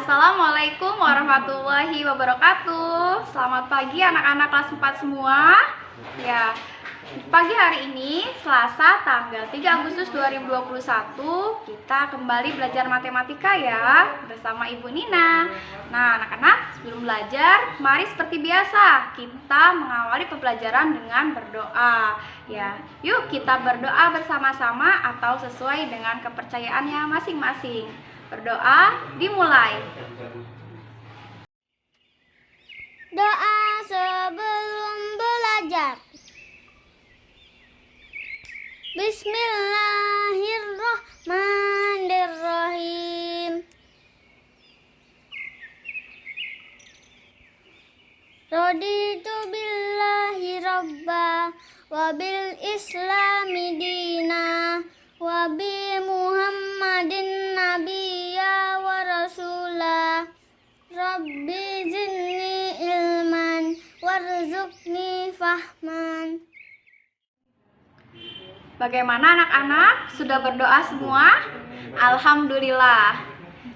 Assalamualaikum warahmatullahi wabarakatuh. Selamat pagi anak-anak kelas 4 semua. Ya, pagi hari ini Selasa tanggal 3 Agustus 2021 kita kembali belajar matematika ya bersama Ibu Nina. Nah, anak-anak, sebelum belajar, mari seperti biasa kita mengawali pembelajaran dengan berdoa. Ya, yuk kita berdoa bersama-sama atau sesuai dengan kepercayaannya masing-masing. Berdoa dimulai. Doa sebelum belajar. Bismillahirrahmanirrahim. Raditu billahi rabba wa bil islami dina wa bi Muhammadin nabiyya wa rasula. Rabbi zidni ilman warzuqni fahman. Bagaimana anak-anak? Sudah berdoa semua? Alhamdulillah.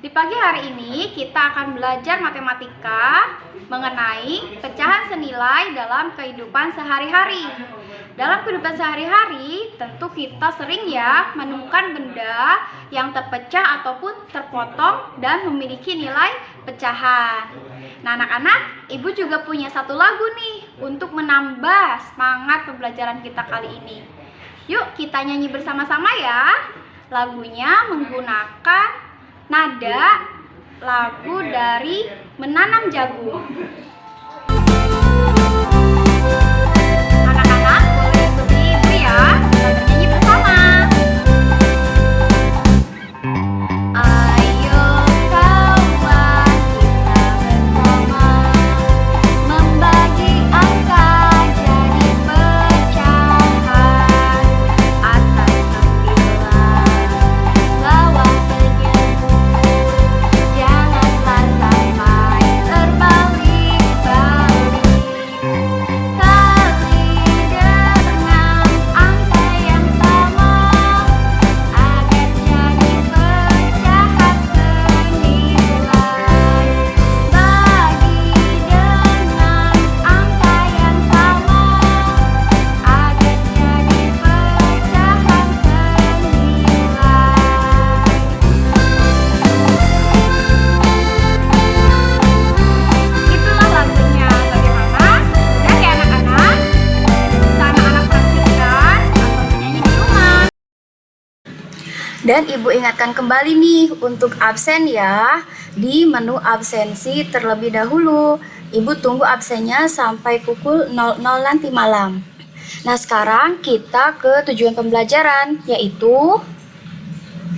Di pagi hari ini kita akan belajar matematika mengenai pecahan senilai dalam kehidupan sehari-hari. Dalam kehidupan sehari-hari, tentu kita sering ya menemukan benda yang terpecah ataupun terpotong dan memiliki nilai pecahan. Nah, anak-anak, Ibu juga punya satu lagu nih untuk menambah semangat pembelajaran kita kali ini. Yuk kita nyanyi bersama-sama ya. Lagunya menggunakan nada lagu dari Menanam Jagung. Anak-anak boleh ikuti Ibu ya. Lagu nyanyi bersama. Ayo kawan kita bersama membagi angka jadi pecahan atas 9 bawah 7. Janganlah sampai terbalik-balik. Kali dengan angka yang sama agar jadi pecahan senilai. Bagi dengan angka yang sama agar jadi pecahan senilai. Itulah lagunya. Bagaimana? Udah ya anak-anak? Bisa anak-anak praktikkan atau menyanyi di rumah. Dan Ibu ingatkan kembali nih untuk absen ya. Di menu absensi terlebih dahulu. Ibu tunggu absennya sampai pukul 00 nanti malam. Nah, sekarang kita ke tujuan pembelajaran, yaitu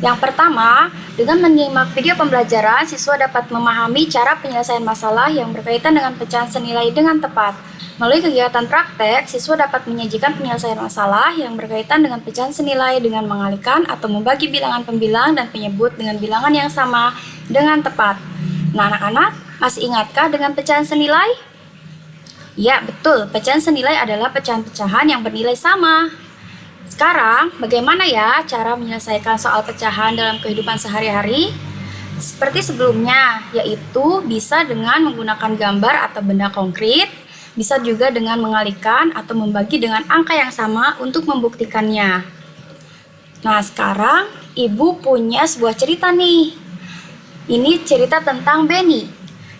yang pertama, dengan menyimak video pembelajaran, siswa dapat memahami cara penyelesaian masalah yang berkaitan dengan pecahan senilai dengan tepat. Melalui kegiatan praktek, siswa dapat menyajikan penyelesaian masalah yang berkaitan dengan pecahan senilai dengan mengalihkan atau membagi bilangan pembilang dan penyebut dengan bilangan yang sama dengan tepat. Nah, anak-anak, masih ingatkah dengan pecahan senilai? Ya, betul. Pecahan senilai adalah pecahan-pecahan yang bernilai sama. Sekarang, bagaimana ya cara menyelesaikan soal pecahan dalam kehidupan sehari-hari? Seperti sebelumnya, yaitu bisa dengan menggunakan gambar atau benda konkret, bisa juga dengan mengalihkan atau membagi dengan angka yang sama untuk membuktikannya. Nah, sekarang Ibu punya sebuah cerita nih. Ini cerita tentang Benny.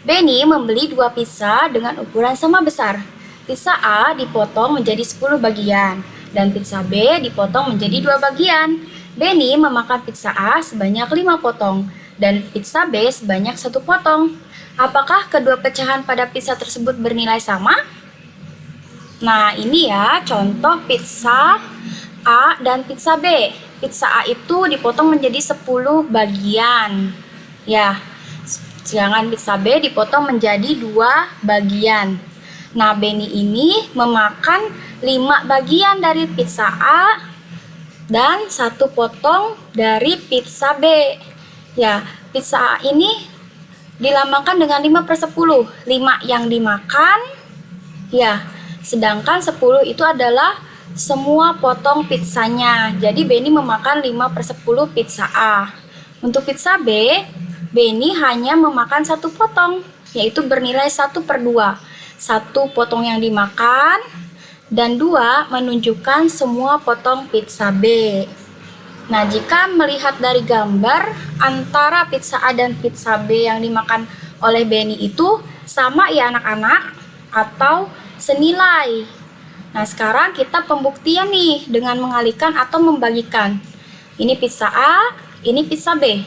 Benny membeli 2 pizza dengan ukuran sama besar. Pizza A dipotong menjadi 10 bagian dan pizza B dipotong menjadi 2 bagian. Benny memakan pizza A sebanyak 5 potong dan pizza B sebanyak 1 potong. Apakah kedua pecahan pada pizza tersebut bernilai sama? Nah, ini ya contoh pizza A dan pizza B. Pizza A itu dipotong menjadi 10 bagian. Ya, sedangkan pizza B dipotong menjadi 2 bagian. Nah, Benny ini memakan 5 bagian dari pizza A dan 1 potong dari pizza B. Ya, pizza A ini dilambangkan dengan 5/10. 5 yang dimakan, ya, sedangkan 10 itu adalah semua potong pizzanya. Jadi Benny memakan 5/10 pizza A. Untuk pizza B, Beni hanya memakan satu potong, yaitu bernilai 1/2. Satu potong yang dimakan, dan 2 menunjukkan semua potong pizza B. Nah, jika melihat dari gambar, antara pizza A dan pizza B yang dimakan oleh Beni itu sama ya anak-anak, atau senilai. Nah, sekarang kita pembuktian nih dengan mengalihkan atau membagikan. Ini pizza A, ini pizza B.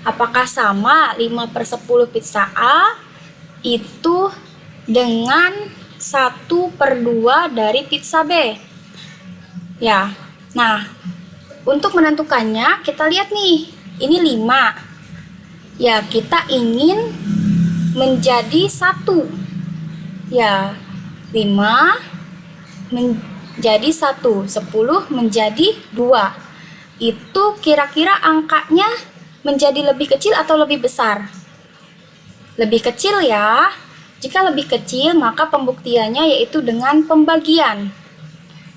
Apakah sama 5/10 pizza A itu dengan 1/2 dari pizza B? Ya, nah, untuk menentukannya, kita lihat nih, ini 5. Ya, kita ingin menjadi 1. Ya, 5 menjadi 1, 10 menjadi 2. Itu kira-kira angkanya menjadi lebih kecil atau lebih besar? Lebih kecil ya. Jika lebih kecil, maka pembuktiannya yaitu dengan pembagian.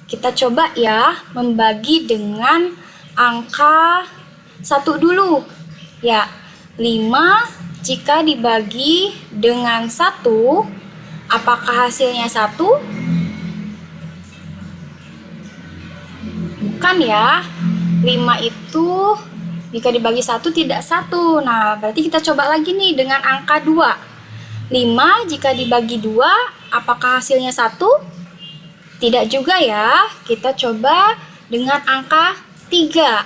Kita coba ya, membagi dengan angka 1 dulu. Ya, 5 jika dibagi dengan 1, apakah hasilnya 1? Bukan ya. 5 itu jika dibagi 1 tidak 1. Nah, berarti kita coba lagi nih dengan angka 2. 5 jika dibagi 2, apakah hasilnya 1? Tidak juga ya, kita coba dengan angka 3.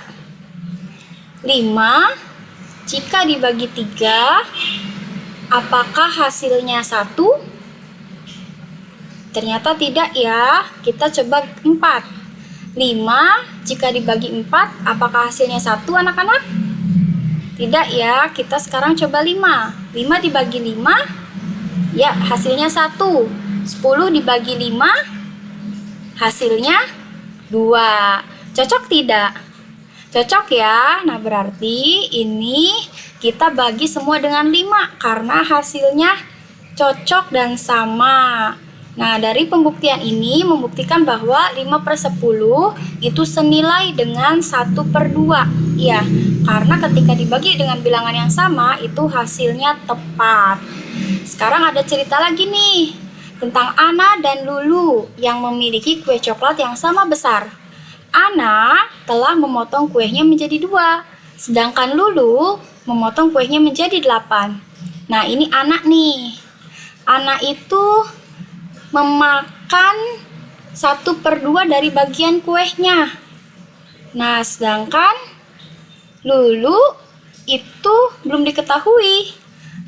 5 jika dibagi 3, apakah hasilnya 1? Ternyata tidak ya, kita coba 4. 5 jika dibagi 4, apakah hasilnya 1 anak-anak? Tidak ya, kita sekarang coba 5. 5 dibagi 5, ya hasilnya 1. 10 dibagi 5, hasilnya 2. Cocok tidak? Cocok ya. Nah, berarti ini kita bagi semua dengan 5 karena hasilnya cocok dan sama. Nah, dari pembuktian ini membuktikan bahwa 5/10 itu senilai dengan 1/2. Ya, karena ketika dibagi dengan bilangan yang sama itu hasilnya tepat. Sekarang ada cerita lagi nih tentang Ana dan Lulu yang memiliki kue coklat yang sama besar. Ana telah memotong kuenya menjadi 2, sedangkan Lulu memotong kuenya menjadi 8. Nah, ini Ana nih. Ana itu memakan 1/2 dari bagian kuenya. Nah, sedangkan Lulu itu belum diketahui.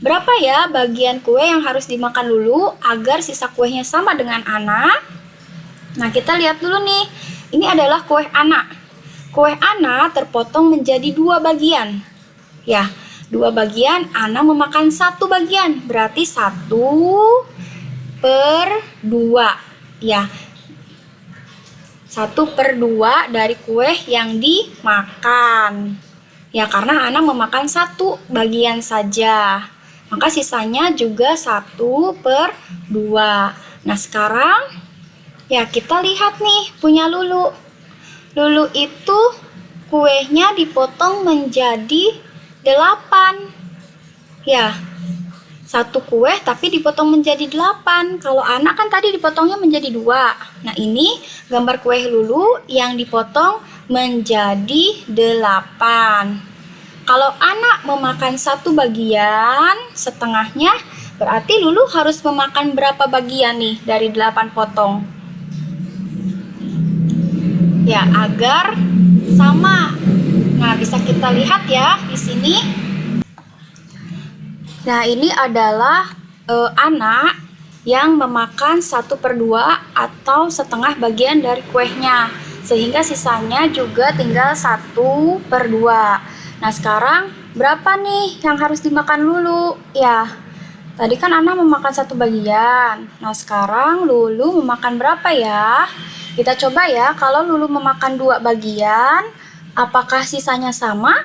Berapa ya bagian kue yang harus dimakan Lulu agar sisa kuenya sama dengan Ana? Nah, kita lihat dulu nih. Ini adalah kue Ana. Kue Ana terpotong menjadi 2 bagian. Ya, 2 bagian, Ana memakan 1 bagian. Berarti 1/2. Ya, 1/2 dari kue yang dimakan. Ya, karena Ana memakan 1 bagian saja. Maka sisanya juga 1/2. Nah, sekarang ya kita lihat nih punya Lulu. Lulu itu kuenya dipotong menjadi 8. Ya, 1 kue tapi dipotong menjadi 8. Kalau anak kan tadi dipotongnya menjadi 2. Nah, ini gambar kue Lulu yang dipotong menjadi 8. Kalau anak memakan 1 bagian, setengahnya, berarti Lulu harus memakan berapa bagian nih dari 8 potong? Ya, agar sama. Nah, bisa kita lihat ya di sini. Nah, ini adalah anak yang memakan 1/2 atau setengah bagian dari kuenya, sehingga sisanya juga tinggal 1/2. Nah, sekarang berapa nih yang harus dimakan Lulu? Ya, tadi kan Ana memakan 1 bagian. Nah, sekarang Lulu memakan berapa ya? Kita coba ya, kalau Lulu memakan 2 bagian, apakah sisanya sama?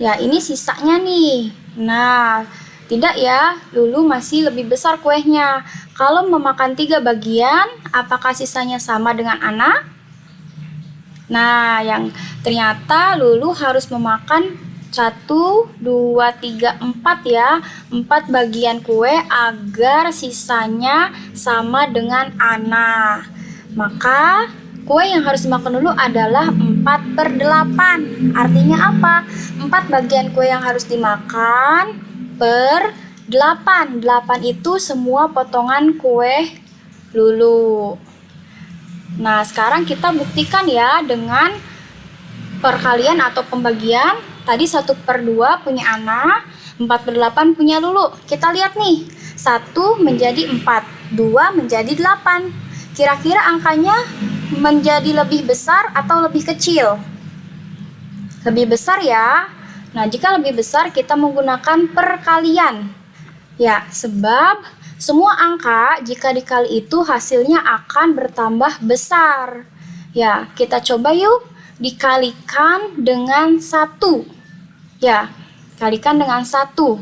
Ya, ini sisanya nih. Nah, tidak ya, Lulu masih lebih besar kuenya. Kalau memakan 3 bagian, apakah sisanya sama dengan Ana? Nah, yang ternyata Lulu harus memakan 1, 2, 3, 4 ya. 4 bagian kue agar sisanya sama dengan Ana. Maka kue yang harus dimakan dulu adalah 4/8. Artinya apa? 4 bagian kue yang harus dimakan per 8. 8 itu semua potongan kue lulu. Nah, sekarang kita buktikan ya dengan perkalian atau pembagian. Tadi 1/2 punya Ana, 4/8 punya Lulu. Kita lihat nih, 1 menjadi 4, 2 menjadi 8. Kira-kira angkanya menjadi lebih besar atau lebih kecil? Lebih besar ya. Nah, jika lebih besar kita menggunakan perkalian. Ya, sebab semua angka jika dikali itu hasilnya akan bertambah besar. Ya, kita coba yuk dikalikan dengan 1. Ya, kalikan dengan 1.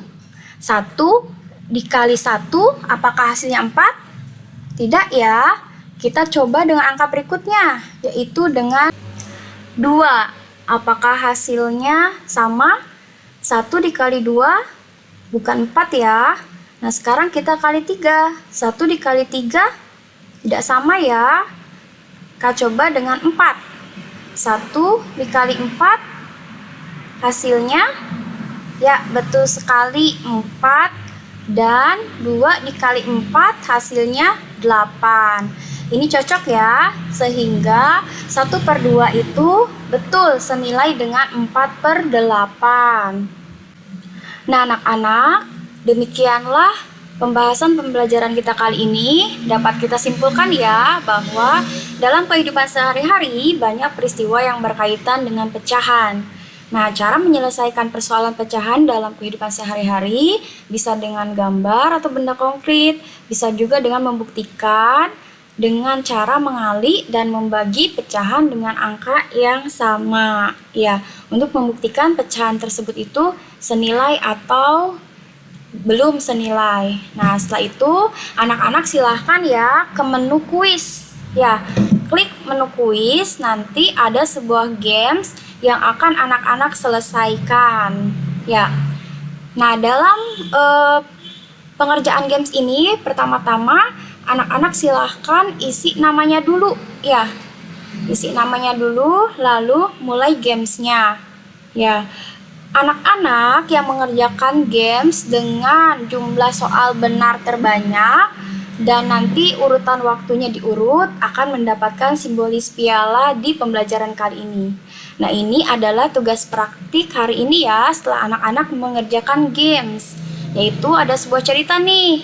1 dikali 1, apakah hasilnya 4? Tidak ya. Kita coba dengan angka berikutnya, yaitu dengan 2. Apakah hasilnya sama? 1 dikali 2 bukan 4 ya. Nah, sekarang kita kali 3. 1 dikali 3 tidak sama ya. Kita coba dengan 4. 1 dikali 4 hasilnya, ya betul sekali 4. Dan 2 dikali 4 hasilnya 8. Ini cocok ya, sehingga 1/2 itu betul senilai dengan 4/8. Nah, anak-anak, demikianlah pembahasan pembelajaran kita kali ini. Dapat kita simpulkan ya bahwa dalam kehidupan sehari-hari banyak peristiwa yang berkaitan dengan pecahan. Nah, cara menyelesaikan persoalan pecahan dalam kehidupan sehari-hari bisa dengan gambar atau benda konkret, bisa juga dengan membuktikan dengan cara mengali dan membagi pecahan dengan angka yang sama. Ya, untuk membuktikan pecahan tersebut itu senilai atau belum senilai. Nah, setelah itu anak-anak silahkan ya ke menu kuis. Ya, klik menu kuis, nanti ada sebuah games yang akan anak-anak selesaikan. Ya. Nah, dalam pengerjaan games ini pertama-tama anak-anak silahkan isi namanya dulu. Ya, isi namanya dulu, lalu mulai gamesnya. Ya. Anak-anak yang mengerjakan games dengan jumlah soal benar terbanyak dan nanti urutan waktunya diurut akan mendapatkan simbolis piala di pembelajaran kali ini. Nah, ini adalah tugas praktik hari ini ya setelah anak-anak mengerjakan games. Yaitu ada sebuah cerita nih.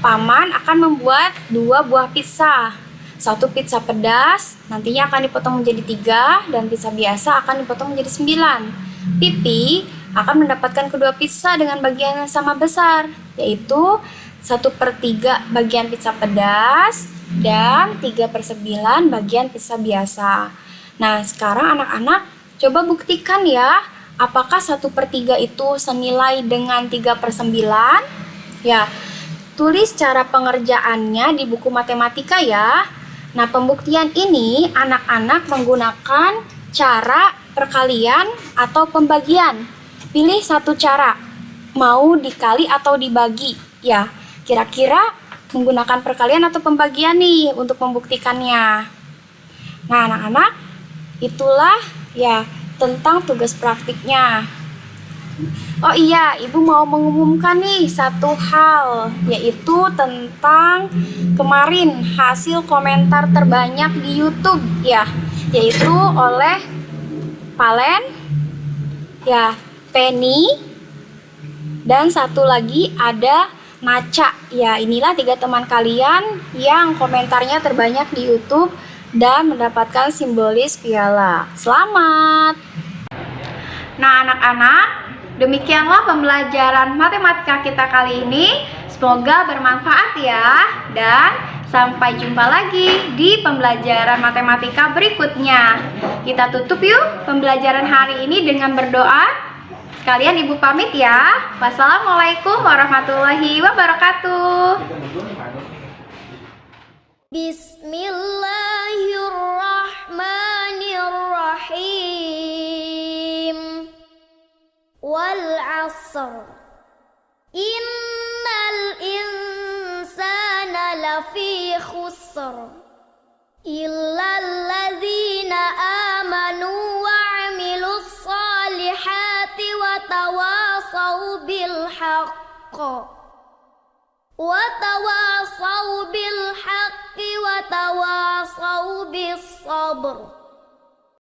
Paman akan membuat 2 buah pizza. 1 pizza pedas nantinya akan dipotong menjadi 3 dan pizza biasa akan dipotong menjadi 9. Pipi akan mendapatkan kedua pizza dengan bagian yang sama besar, yaitu 1/3 bagian pizza pedas dan 3/9 bagian pizza biasa. Nah, sekarang anak-anak coba buktikan ya, apakah 1/3 itu senilai dengan 3/9? Ya, tulis cara pengerjaannya di buku matematika ya. Nah, pembuktian ini anak-anak menggunakan cara perkalian atau pembagian. Pilih satu cara, mau dikali atau dibagi. Ya, kira-kira menggunakan perkalian atau pembagian nih untuk membuktikannya. Nah, anak-anak, itulah ya tentang tugas praktiknya. Oh iya, Ibu mau mengumumkan nih satu hal, yaitu tentang kemarin hasil komentar terbanyak di YouTube ya, yaitu oleh Palen, ya, Penny, dan satu lagi ada Naca. Ya, inilah 3 teman kalian yang komentarnya terbanyak di YouTube dan mendapatkan simbolis piala. Selamat! Nah, anak-anak, demikianlah pembelajaran matematika kita kali ini. Semoga bermanfaat ya, dan sampai jumpa lagi di pembelajaran matematika berikutnya. Kita tutup yuk pembelajaran hari ini dengan berdoa. Sekalian Ibu pamit ya. Wassalamualaikum warahmatullahi wabarakatuh. Bismillahirrahmanirrahim. asr. Innal insana lafi khusr. Illal ladzina amanu wa 'amilus solihati wa tawasaw bil haqq. Wa tawasaw bil haqqi wa tawasaw bis sabr.